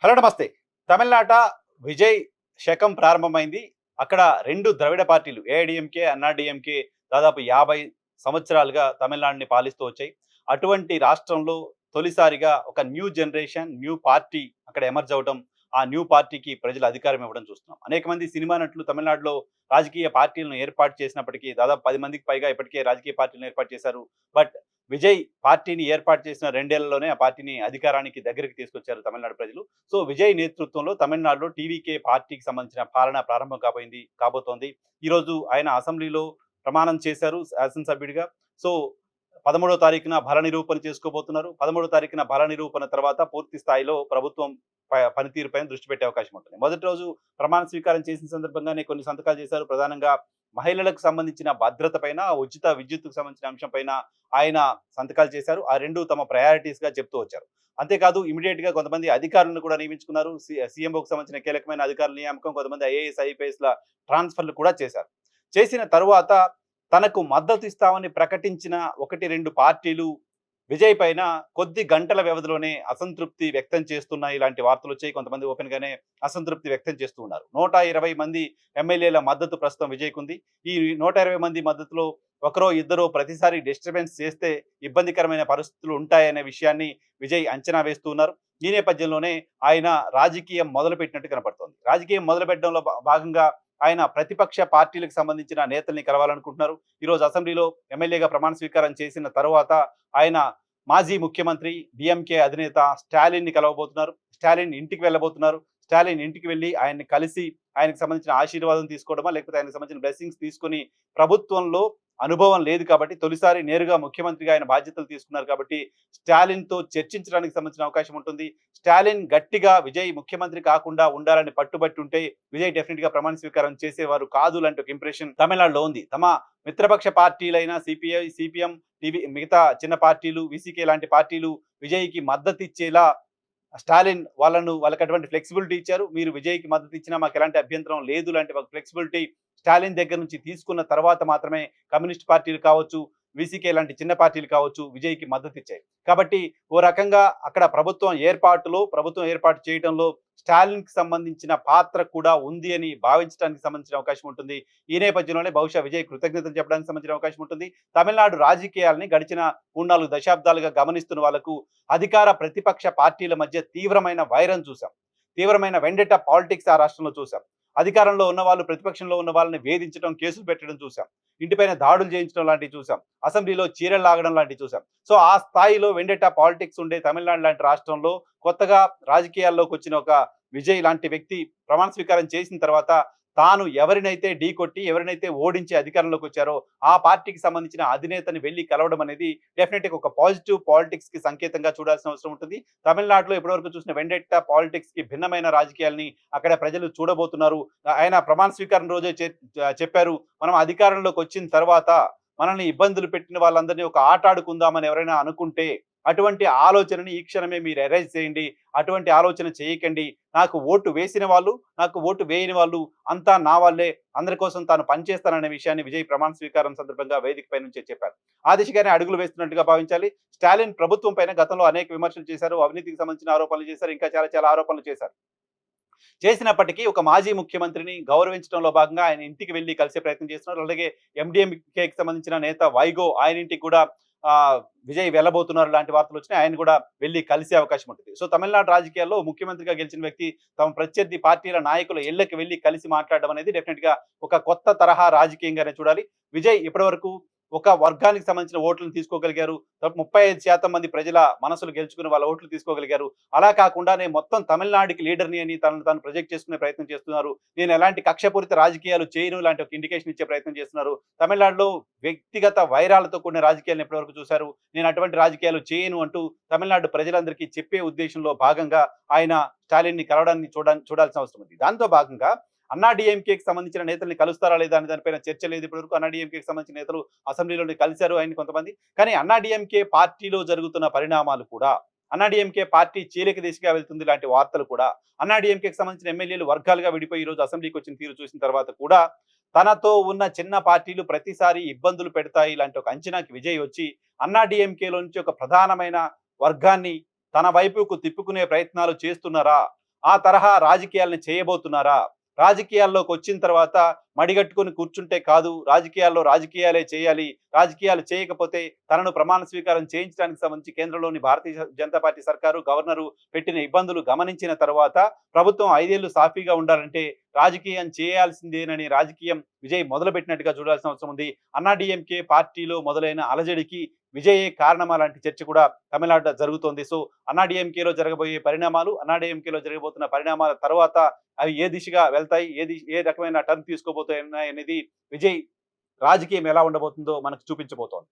Hello నమస్తే. తమిళనాట విజయ్ శకం ప్రారంభమైంది. అక్కడ 2 ద్రవిడ పార్టీలు ఏఐడీఎంకే, అన్నాడీఎంకే దాదాపు 50 సంవత్సరాలుగా తమిళనాడుని పాలిస్తూ వచ్చాయి. అటువంటి రాష్ట్రంలో తొలిసారిగా ఒక న్యూ జనరేషన్, న్యూ పార్టీ అక్కడ ఎమర్జ్ అవ్వడం, ఆ న్యూ పార్టీకి ప్రజలు అధికారం ఇవ్వడం చూస్తున్నాం. అనేక మంది సినిమా నటులు తమిళనాడులో రాజకీయ పార్టీలను ఏర్పాటు చేసినప్పటికీ దాదాపు 10 మందికి పైగా ఇప్పటికే రాజకీయ పార్టీలను ఏర్పాటు చేశారు. బట్ విజయ్ పార్టీని ఏర్పాటు చేసిన 2 ఏళ్లలోనే ఆ పార్టీని అధికారానికి దగ్గరికి తీసుకొచ్చారు తమిళనాడు ప్రజలు. సో, విజయ్ నేతృత్వంలో తమిళనాడులో టీవీకే పార్టీకి సంబంధించిన పాలన ప్రారంభం కాబోతోంది. ఈరోజు ఆయన అసెంబ్లీలో ప్రమాణం చేశారు శాసనసభ్యుడిగా. సో, 13వ తారీఖున బల నిరూపణ చేసుకోబోతున్నారు. 13వ తారీఖున బల నిరూపణ తర్వాత పూర్తి స్థాయిలో ప్రభుత్వం పనితీరుపైన దృష్టి పెట్టే అవకాశం ఉంటుంది. మొదటి రోజు ప్రమాణ స్వీకారం చేసిన సందర్భంగానే కొన్ని సంతకాలు చేశారు. ప్రధానంగా మహిళలకు సంబంధించిన భద్రత పైన, ఉచిత విద్యుత్తుకు సంబంధించిన అంశం పైన ఆయన సంతకాలు చేశారు. ఆ 2 తమ ప్రయారిటీస్‌గా చెప్తూ వచ్చారు. అంతేకాదు ఇమ్మీడియేట్‌గా కొంతమంది అధికారులను కూడా నియమించుకున్నారు. సీఎంఓకి సంబంధించిన కీలకమైన అధికారుల నియామకం, కొంతమంది ఐఏఎస్, ఐపీఎస్‌ల ట్రాన్స్‌ఫర్‌లు కూడా చేశారు. చేసిన తరువాత తనకు మద్దతు ఇస్తామని ప్రకటించిన 1, 2 పార్టీలు విజయ్ పైన కొద్ది గంటల వ్యవధిలోనే అసంతృప్తి వ్యక్తం చేస్తున్నాయి. ఇలాంటి వార్తలొచ్చాయి. కొంతమంది ఓపెన్‌గానే అసంతృప్తి వ్యక్తం చేస్తూ ఉన్నారు. 120 మంది ఎమ్మెల్యేల మద్దతు ప్రస్తుతం విజయ్‌కుంది. ఈ 120 మంది మద్దతులో ఒకరో ఇద్దరో ప్రతిసారి డిస్టర్బెన్స్ చేస్తే ఇబ్బందికరమైన పరిస్థితులు ఉంటాయనే విషయాన్ని విజయ్ అంచనా వేస్తూ ఉన్నారు. ఈ నేపథ్యంలోనే ఆయన రాజకీయం మొదలుపెట్టినట్టు కనపడుతోంది. రాజకీయం మొదలుపెట్టడంలో భాగంగా ఆయన ప్రతిపక్ష పార్టీలకు సంబంధించిన నేతల్ని కలవాలనుకుంటున్నారు. ఈరోజు అసెంబ్లీలో ఎమ్మెల్యేగా ప్రమాణ స్వీకారం చేసిన తరువాత ఆయన మాజీ ముఖ్యమంత్రి, డీఎంకే అధినేత స్టాలిన్‌ని కలవబోతున్నారు. స్టాలిన్ ఇంటికి వెళ్ళబోతున్నారు. స్టాలిన్ ఇంటికి వెళ్లి ఆయన్ని కలిసి ఆయనకు సంబంధించిన ఆశీర్వాదం తీసుకోవడమా, లేకపోతే ఆయనకు సంబంధించిన బ్లెస్సింగ్స్ తీసుకొని, ప్రభుత్వంలో అనుభవం లేదు కాబట్టి తొలిసారి నేరుగా ముఖ్యమంత్రిగా ఆయన బాధ్యతలు తీసుకున్నారు కాబట్టి స్టాలిన్‌తో చర్చించడానికి సంబంధించిన అవకాశం ఉంటుంది. స్టాలిన్ గట్టిగా విజయ్ ముఖ్యమంత్రి కాకుండా ఉండాలని పట్టుబట్టి ఉంటే విజయ్ డెఫినిట్‌గా ప్రమాణ స్వీకారం చేసేవారు కాదు లాంటి ఒక ఇంప్రెషన్ తమిళనాడులో ఉంది. తమ మిత్రపక్ష పార్టీలైన సిపిఐ, సిపిఎం, మిగతా చిన్న పార్టీలు, వీసీకే లాంటి పార్టీలు విజయ్‌కి మద్దతిచ్చేలా స్టాలిన్ వాళ్ళకి అటువంటి ఫ్లెక్సిబిలిటీ ఇచ్చారు. మీరు విజయ్‌కి మద్దతు ఇచ్చినా మాకు ఎలాంటి అభ్యంతరం లేదు లాంటి ఒక ఫ్లెక్సిబిలిటీ స్టాలిన్ దగ్గర నుంచి తీసుకున్న తర్వాత మాత్రమే కమ్యూనిస్ట్ పార్టీలు కావచ్చు, వీసీకే లాంటి చిన్న పార్టీలు కావచ్చు విజయ్‌కి మద్దతు ఇచ్చాయి. కాబట్టి ఓ రకంగా అక్కడ ప్రభుత్వం ఏర్పాటు చేయడంలో స్టాలిన్‌కి సంబంధించిన పాత్ర కూడా ఉంది అని భావించడానికి సంబంధించిన అవకాశం ఉంటుంది. ఈ నేపథ్యంలోనే బహుశా విజయ్ కృతజ్ఞతలు చెప్పడానికి సంబంధించిన అవకాశం ఉంటుంది. తమిళనాడు రాజకీయాల్ని గడిచిన 3, 4 దశాబ్దాలుగా గమనిస్తున్న వాళ్ళకు అధికార ప్రతిపక్ష పార్టీల మధ్య తీవ్రమైన వైరం చూసాం. తీవ్రమైన వెండెటా పాలిటిక్స్ ఆ రాష్ట్రంలో చూసాం. అధికారంలో ఉన్న వాళ్ళు ప్రతిపక్షంలో ఉన్న వాళ్ళని వేధించడం, కేసులు పెట్టడం చూసాం. ఇంటిపైన దాడులు చేయించడం లాంటివి చూసాం. అసెంబ్లీలో చీరలు లాగడం లాంటివి చూసాం. సో ఆ స్థాయిలో వెండెటా పాలిటిక్స్ ఉండే తమిళనాడు లాంటి రాష్ట్రంలో కొత్తగా రాజకీయాల్లోకి వచ్చిన ఒక విజయ్ లాంటి వ్యక్తి ప్రమాణ స్వీకారం చేసిన తర్వాత తాను ఎవరినైతే ఢీకొట్టి, ఎవరినైతే ఓడించి అధికారంలోకి వచ్చారో ఆ పార్టీకి సంబంధించిన అధినేతని వెళ్లి కలవడం అనేది డెఫినెట్‌గా ఒక పాజిటివ్ పాలిటిక్స్‌కి సంకేతంగా చూడాల్సిన అవసరం ఉంటుంది. తమిళనాడులో ఇప్పటివరకు చూసిన వెండెట్టా పాలిటిక్స్‌కి భిన్నమైన రాజకీయాల్ని అక్కడ ప్రజలు చూడబోతున్నారు. ఆయన ప్రమాణ స్వీకారం రోజే చెప్పారు. మనం అధికారంలోకి వచ్చిన తర్వాత మనల్ని ఇబ్బందులు పెట్టిన వాళ్ళందరినీ ఒక ఆట ఆడుకుందామని ఎవరైనా అనుకుంటే అటువంటి ఆలోచనని ఈ క్షణమే మీరు ఎరేజ్ చేయండి. అటువంటి ఆలోచన చేయకండి. నాకు ఓటు వేసిన వాళ్ళు, నాకు ఓటు వేయని వాళ్ళు అంతా నా వాళ్ళే. అందరి కోసం తాను పనిచేస్తాననే విషయాన్ని విజయ్ ప్రమాణ స్వీకారం సందర్భంగా వేదికపై నుంచే చెప్పారు. ఆ దిశగానే అడుగులు వేస్తున్నట్టుగా భావించాలి. స్టాలిన్ ప్రభుత్వం పైన గతంలో అనేక విమర్శలు చేశారు. అవినీతికి సంబంధించిన ఆరోపణలు చేశారు. ఇంకా చాలా చాలా ఆరోపణలు చేశారు. చేసినప్పటికీ ఒక మాజీ ముఖ్యమంత్రిని గౌరవించడంలో భాగంగా ఆయన ఇంటికి వెళ్లి కలిసే ప్రయత్నం చేస్తున్నారు. అలాగే ఎండీఎంకేకి సంబంధించిన నేత వైగో ఆయన ఇంటికి కూడా విజయ్ వెళ్ళబోతున్నారు లాంటి వార్తలు వచ్చినాయి. ఆయన కూడా వెళ్లి కలిసే అవకాశం ఉంటుంది. సో తమిళనాడు రాజకీయాల్లో ముఖ్యమంత్రిగా గెలిచిన వ్యక్తి తమ ప్రత్యర్థి పార్టీల నాయకుల ఇళ్లకి వెళ్లి కలిసి మాట్లాడడం అనేది డెఫినెట్ గా ఒక కొత్త తరహా రాజకీయంగానే చూడాలి. విజయ్ ఇప్పటివరకు ఒక వర్గానికి సంబంధించిన ఓట్లను తీసుకోగలిగారు. 35% మంది ప్రజల మనసులు గెలుచుకుని వాళ్ళ ఓట్లు తీసుకోగలిగారు. అలా కాకుండా నేను మొత్తం తమిళనాడుకి లీడర్‌ని అని తనను తాను ప్రొజెక్ట్ చేసుకునే ప్రయత్నం చేస్తున్నారు. నేను ఎలాంటి కక్షపూరిత రాజకీయాలు చేయను లాంటి ఒక ఇండికేషన్ ఇచ్చే ప్రయత్నం చేస్తున్నారు. తమిళనాడులో వ్యక్తిగత వైరాలతో కూడిన రాజకీయాలను ఎప్పటివరకు చూశారు. నేను అటువంటి రాజకీయాలు చేయను అంటూ తమిళనాడు ప్రజలందరికీ చెప్పే ఉద్దేశంలో భాగంగా ఆయన స్టాలిన్‌ని కలవడాన్ని చూడాల్సిన అవసరం ఉంది. దాంతో భాగంగా అన్నాడీఎంకేకి సంబంధించిన నేతల్ని కలుస్తారా లేదా అనే దానిపైన చర్చ లేదు ఇప్పటివరకు. అన్నాడీఎంకేకి సంబంధించిన నేతలు అసెంబ్లీలోనే కలిశారు ఆయన కొంతమంది. కానీ అన్నాడీఎంకే పార్టీలో జరుగుతున్న పరిణామాలు కూడా, అన్నాడీఎంకే పార్టీ చీలిక దిశగా వెళ్తుంది లాంటి వార్తలు కూడా, అన్నాడీఎంకేకి సంబంధించిన ఎమ్మెల్యేలు వర్గాలుగా విడిపోయి ఈరోజు అసెంబ్లీకి వచ్చిన తీరు చూసిన తర్వాత కూడా తనతో ఉన్న చిన్న పార్టీలు ప్రతిసారి ఇబ్బందులు పెడతాయి ఇలాంటి ఒక అంచనాకి విజయ్ వచ్చి అన్నాడీఎంకేలో నుంచి ఒక ప్రధానమైన వర్గాన్ని తన వైపుకు తిప్పుకునే ప్రయత్నాలు చేస్తున్నారా? ఆ తరహా రాజకీయాలను చేయబోతున్నారా? రాజకీయాల్లోకి వచ్చిన తర్వాత మడిగట్టుకొని కూర్చుంటే కాదు, రాజకీయాలే చేయాలి. రాజకీయాలు చేయకపోతే తనను ప్రమాణ స్వీకారం చేయించడానికి సంబంధించి కేంద్రంలోని భారతీయ జనతా పార్టీ సర్కారు, గవర్నరు పెట్టిన ఇబ్బందులు గమనించిన తర్వాత ప్రభుత్వం 5 ఏళ్లు సాఫీగా ఉండాలంటే రాజకీయం చేయాల్సిందేనని రాజకీయం విజయ్ మొదలుపెట్టినట్టుగా చూడాల్సిన అవసరం ఉంది. అన్నా డీఎంకే పార్టీలో మొదలైన అలజడికి విజయే కారణమా లాంటి చర్చ కూడా తమిళనాడులో జరుగుతోంది. సో, అన్నా డీఎంకేలో జరగబోయే పరిణామాలు, అన్నా డీఎంకేలో జరగబోతున్న పరిణామాల తర్వాత అవి ఏ దిశగా వెళ్తాయి, ఏ రకమైన టర్న్ తీసుకోబోతున్నాయనేది విజయ్ రాజకీయం ఎలా ఉండబోతుందో మనకు చూపించబోతోంది.